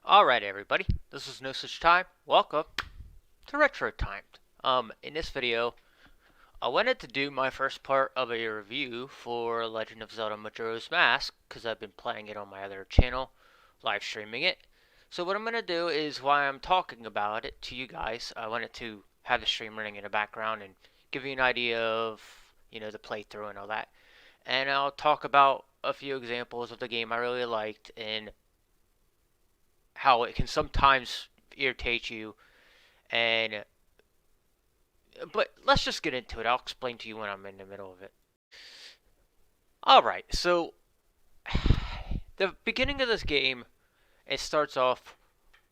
Alright everybody, this is No Such Time. Welcome to Retro Timed. In this video, I wanted to do my first part of a review for Legend of Zelda Majora's Mask, because I've been playing it on my other channel, live streaming it. So what I'm going to do is, while I'm talking about it to you guys, I wanted to have the stream running in the background and give you an idea of, the playthrough and all that. And I'll talk about a few examples of the game I really liked and how it can sometimes irritate you. And but let's just get into it. I'll explain to you when I'm in the middle of it. All right. So the beginning of this game, it starts off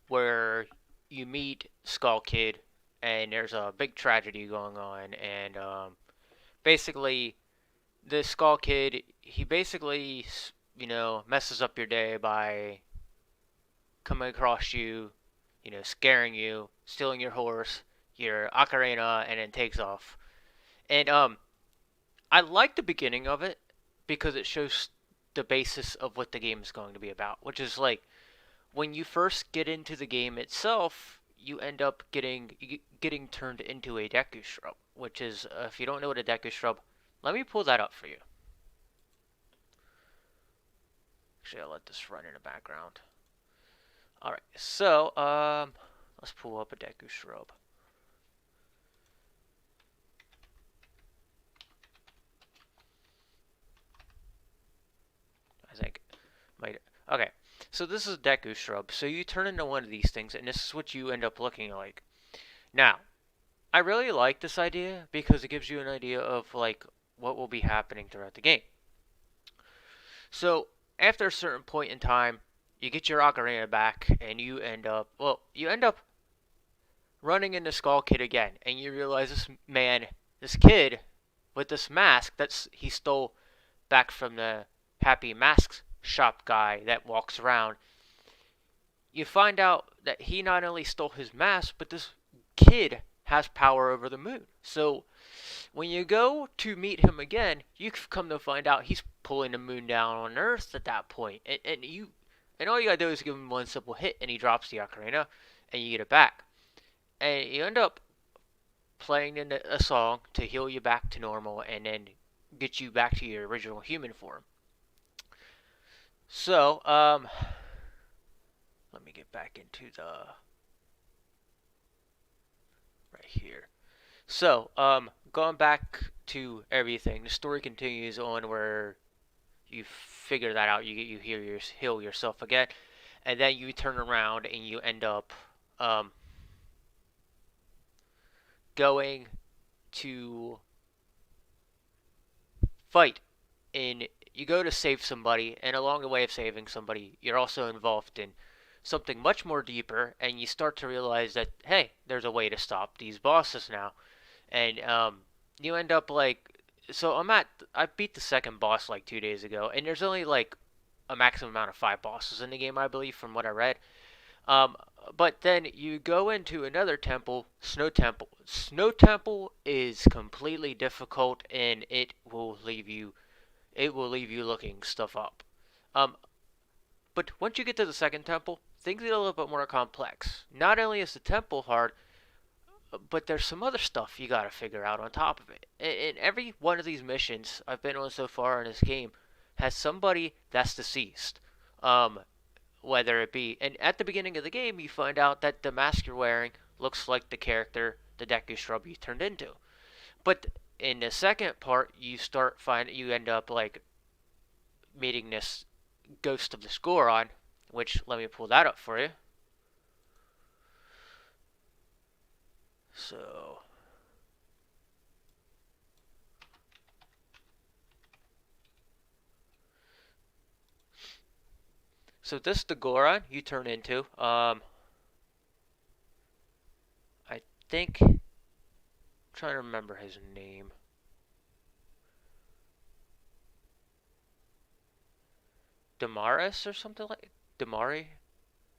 where you meet Skull Kid, and there's a big tragedy going on, and basically the Skull Kid, he basically messes up your day by coming across you, scaring you, stealing your horse, your ocarina, and then takes off. And I like the beginning of it because it shows the basis of what the game is going to be about, which is like when you first get into the game itself, you end up getting turned into a Deku Shrub, which is if you don't know what a Deku Shrub, let me pull that up for you. Actually, I'll let this run in the background. All right, so let's pull up a Deku Shrub. I think might okay. So this is Deku Shrub. So you turn into one of these things, and this is what you end up looking like. Now, I really like this idea because it gives you an idea of like what will be happening throughout the game. So after a certain point in time, you get your ocarina back, and you end up running into Skull Kid again, and you realize this kid with this mask that he stole back from the Happy Masks shop guy that walks around. You find out that he not only stole his mask, but this kid has power over the moon. So when you go to meet him again, you come to find out he's pulling the moon down on Earth at that point, and all you gotta do is give him one simple hit, and he drops the ocarina, and you get it back, and you end up playing in a song to heal you back to normal, and then get you back to your original human form. So, let me get back into the right here. So, going back to everything, the story continues on where you figure that out. You heal yourself again, and then you turn around and you end up going to fight in. You go to save somebody, and along the way of saving somebody, you're also involved in something much more deeper, and you start to realize that hey, there's a way to stop these bosses now, and you end up like so I beat the second boss like 2 days ago, and there's only like a maximum amount of 5 bosses in the game, I believe, from what I read. Um, but then you go into another temple, Snow Temple. Snow Temple is completely difficult, and it will leave you looking stuff up. Um, but once you get to the second temple, things get a little bit more complex. Not only is the temple hard, but there's some other stuff you gotta figure out on top of it. And every one of these missions I've been on so far in this game has somebody that's deceased. Um, Whether it be, and at the beginning of the game, you find out that the mask you're wearing looks like the character, the Deku Shrub you turned into. But in the second part, you end up like meeting this ghost of the Scoron, which let me pull that up for you. So So this the Goron you turn into. I think I'm trying to remember his name. Damaris or something like Damari,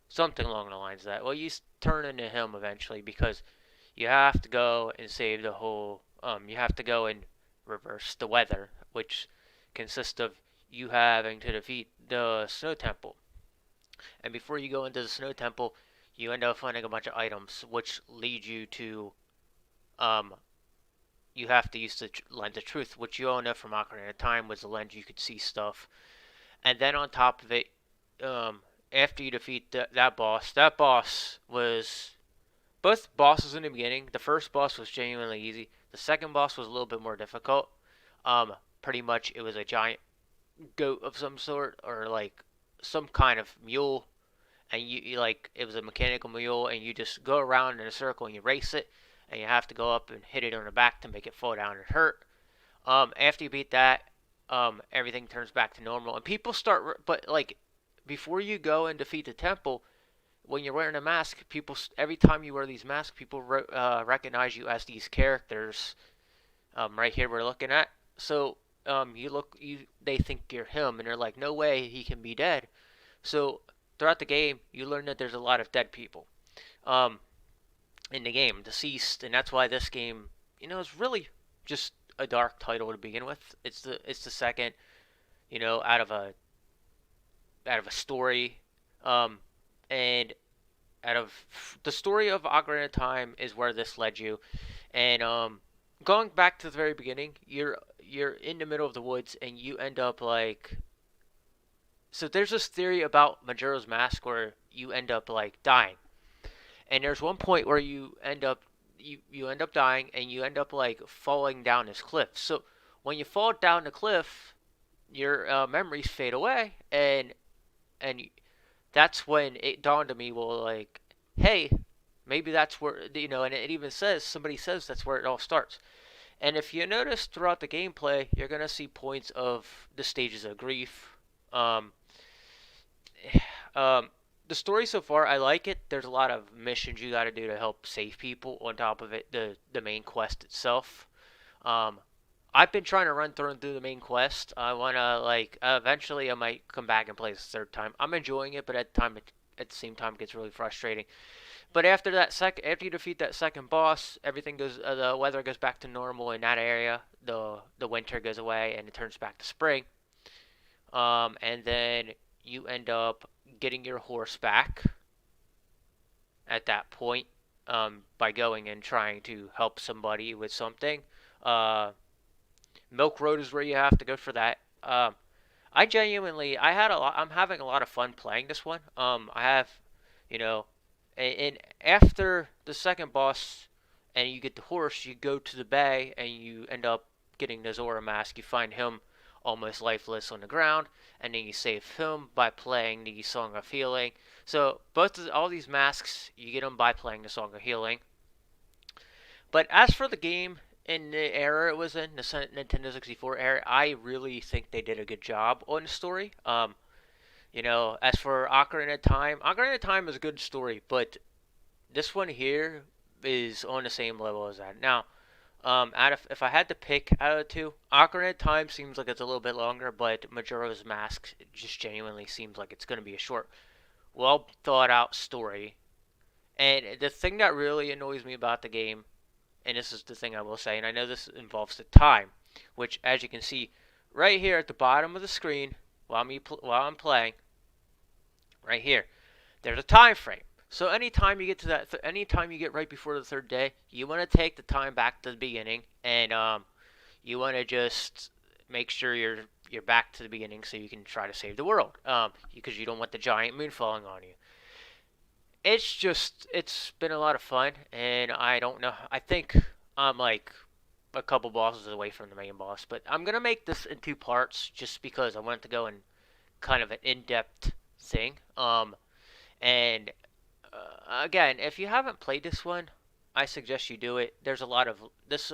something along the lines of that. Well, you turn into him eventually because you have to go and save the whole. You have to go and reverse the weather, which consists of you having to defeat the Snow Temple. And before you go into the Snow Temple, you end up finding a bunch of items, which lead you to um, you have to use the lens of truth, which you all know from Ocarina of Time was the lens you could see stuff. And then on top of it, after you defeat that boss was both bosses in the beginning. The first boss was genuinely easy. The second boss was a little bit more difficult. Pretty much it was a giant goat of some sort, or like some kind of mule, and you like it was a mechanical mule, and you just go around in a circle and you race it, and you have to go up and hit it on the back to make it fall down and hurt. After you beat that, everything turns back to normal, and people start. But like before you go and defeat the temple, when you're wearing a mask, people every time you wear these masks, people recognize you as these characters. Right here we're looking at. So they think you're him, and they're like, no way, he can be dead. So throughout the game, you learn that there's a lot of dead people, um, in the game, deceased, and that's why this game, is really just a dark title to begin with. It's the second, out of a story, um, and out of the story of Ocarina of Time is where this led you, and going back to the very beginning, you're in the middle of the woods and you end up like so there's this theory about Majora's Mask where you end up like dying, and there's one point where you end up dying and you end up like falling down this cliff. So when you fall down the cliff, your memories fade away, and that's when it dawned on me. Well, like, hey, maybe that's where and it even says somebody says that's where it all starts. And if you notice throughout the gameplay, you're gonna see points of the stages of grief. Um, um, the story so far, I like it. There's a lot of missions you got to do to help save people. On top of it, the main quest itself. Um, I've been trying to run through the main quest. I wanna like eventually I might come back and play this third time. I'm enjoying it, but at the same time it gets really frustrating. But after you defeat that second boss, everything goes. The weather goes back to normal in that area. The winter goes away and it turns back to spring. And then you end up getting your horse back at that point. By going and trying to help somebody with something. Uh, Milk Road is where you have to go for that. I'm having a lot of fun playing this one. I have, you know, and after the second boss, and you get the horse, you go to the bay, and you end up getting the Zora mask. You find him almost lifeless on the ground, and then you save him by playing the Song of Healing. So all these masks, you get them by playing the Song of Healing. But as for the game, in the era it was in, the Nintendo 64 era, I really think they did a good job on the story. As for Ocarina of Time is a good story, but this one here is on the same level as that. Now, if I had to pick out of the two, Ocarina of Time seems like it's a little bit longer, but Majora's Mask just genuinely seems like it's going to be a short, well thought out story. And the thing that really annoys me about the game, and this is the thing I will say, and I know this involves the time, which as you can see right here at the bottom of the screen while I'm playing, right here, there's a time frame. So anytime you get to anytime you get right before the third day, you want to take the time back to the beginning, and you want to just make sure you're back to the beginning so you can try to save the world. Because you don't want the giant moon falling on you. It's been a lot of fun, and I don't know. I think I'm like a couple bosses away from the main boss, but I'm gonna make this in two parts just because I want to go in kind of an in-depth thing. And again, if you haven't played this one, I suggest you do it. There's a lot of this.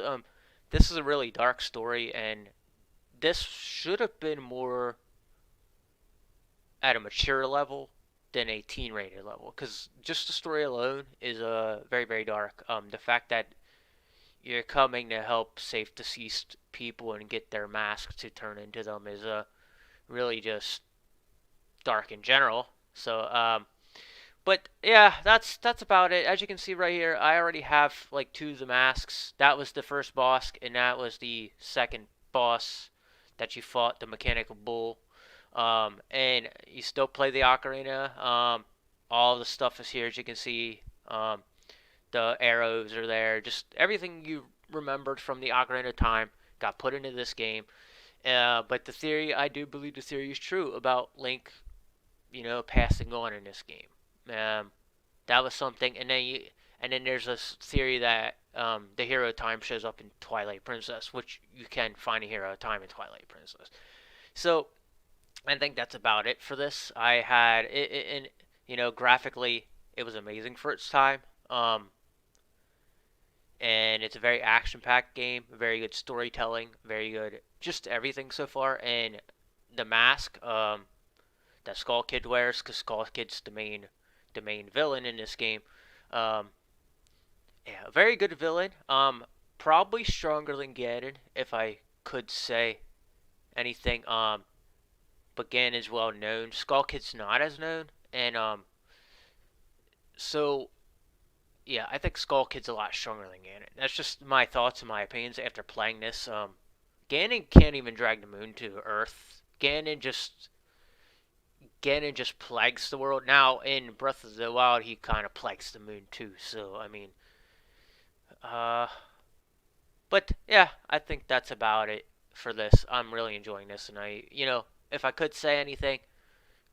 This is a really dark story, and this should have been more at a mature level than a teen rated level, because just the story alone is very very dark. The fact that you're coming to help save deceased people and get their masks to turn into them is really just dark in general. So but yeah, that's about it. As you can see right here, I already have like two of the masks. That was the first boss, and that was the second boss that you fought, the mechanical bull. And you still play the ocarina. All the stuff is here, as you can see. The arrows are there. Just everything you remembered from the Ocarina of Time got put into this game. But the theory, I do believe the theory is true about Link, passing on in this game. That was something, and then there's this theory that the hero of time shows up in Twilight Princess, which you can find a hero of time in Twilight Princess. So I think that's about it for this. I had it and graphically it was amazing for its time. Um, and it's a very action-packed game, very good storytelling, very good, just everything so far. And the mask that Skull Kid wears, because Skull Kid's the main villain in this game. Um, yeah, a very good villain. Probably stronger than Ganon, if I could say anything. But Ganon is well known. Skull Kid's not as known, and so yeah, I think Skull Kid's a lot stronger than Ganon. That's just my thoughts and my opinions after playing this. Ganon can't even drag the moon to Earth. Ganon just plagues the world. Now in Breath of the Wild, he kind of plagues the moon too. So I mean, uh, but yeah, I think that's about it for this. I'm really enjoying this, and if I could say anything,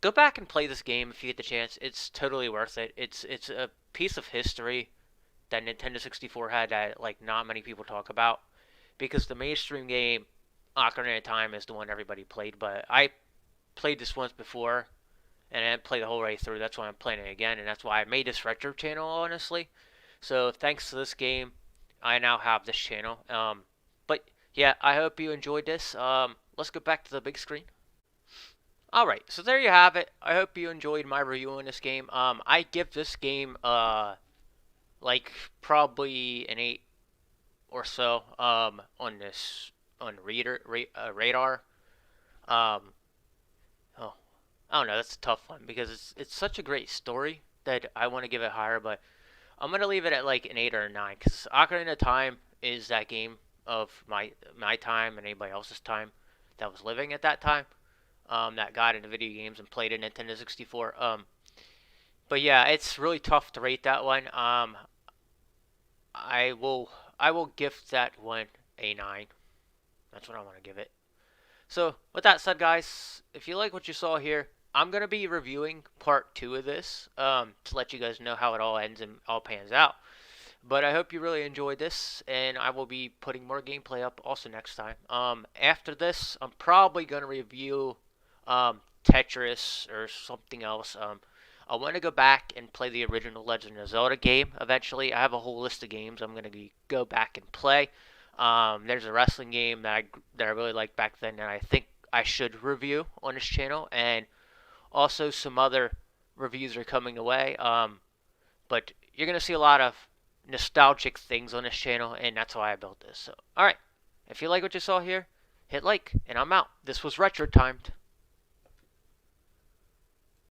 go back and play this game if you get the chance. It's totally worth it. It's a piece of history that Nintendo 64 had that like not many people talk about, because the mainstream game Ocarina of Time is the one everybody played, but I played this once before and I didn't play the whole way through. That's why I'm playing it again, and that's why I made this retro channel, honestly. So thanks to this game, I now have this channel. But yeah, I hope you enjoyed this. Let's go back to the big screen. Alright, so there you have it. I hope you enjoyed my review on this game. I give this game, like, probably an 8 or so, on radar. Um, oh, I don't know, that's a tough one, because it's such a great story that I want to give it higher, but I'm going to leave it at, like, an 8 or a 9, because Ocarina of Time is that game of my time and anybody else's time that was living at that time. That got into video games and played a Nintendo 64. But yeah, it's really tough to rate that one. I will gift that one a 9. That's what I want to give it. So with that said, guys, if you like what you saw here, I'm gonna be reviewing part 2 of this to let you guys know how it all ends and all pans out. But I hope you really enjoyed this, and I will be putting more gameplay up also next time. After this, I'm probably gonna review Tetris or something else. I want to go back and play the original Legend of Zelda game eventually. I have a whole list of games I'm going to go back and play. There's a wrestling game that I really liked back then that I think I should review on this channel, and also some other reviews are coming away. But you're going to see a lot of nostalgic things on this channel, and that's why I built this. So, alright, if you like what you saw here, hit like, and I'm out. This was Retro Timed.